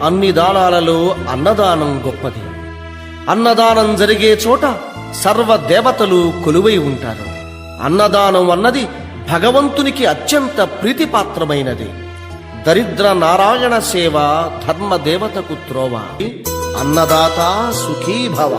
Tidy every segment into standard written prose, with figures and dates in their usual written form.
అన్ని దానాలలో అన్నదానం గొప్పది. అన్నదానం జరిగే చోట సర్వ దేవతలు కొలువై ఉంటారు. అన్నదానం అన్నది భగవంతునికి అత్యంత ప్రీతిపాత్రమైనది. దరిద్ర నారాయణ సేవ ధర్మదేవతకు త్రోవ. అన్నదాత సుఖీభవ.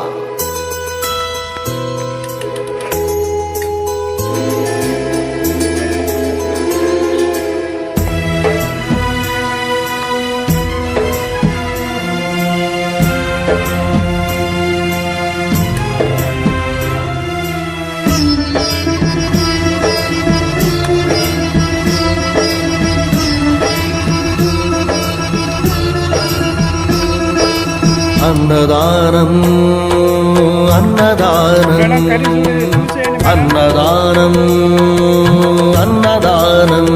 అన్నదానం అన్నదానం అన్నదానం అన్నదానం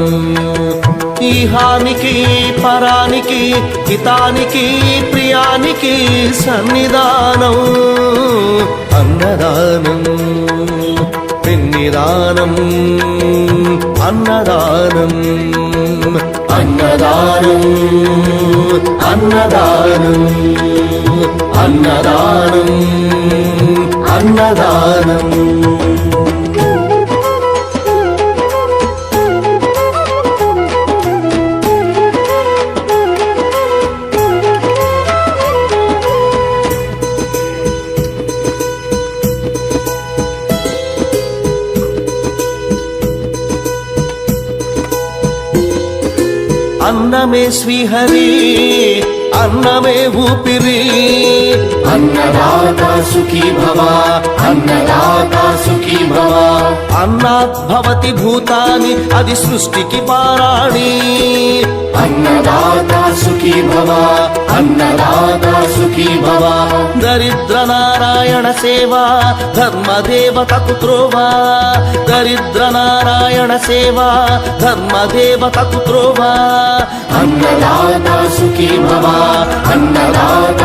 ఈహానికి పరానికి హితానికి ప్రియానికి సన్నిధానం. అన్నదానం పిన్నిదానం అన్నదానం అన్నదానం అన్నదానం అన్నదానం అన్నదానం. అన్నమే శ్రీహరి అన్నమే ఊపిరి. అన్నదాత సుఖీ భవ అన్నదాత సుఖీ భవ. అన్నాత్ భవతి భూతాని అది సృష్టికి పారాణి. అన్నదాత సుఖీ భవ అన్నదాత సుఖీ భవ. దరిద్ర నారాయణ సేవా ధర్మదేవతకు త్రోవా. దరిద్ర నారాయణ సేవా ధర్మదేవతకు త్రోవా. అన్నదాత సుఖీ భవ అన్నదాత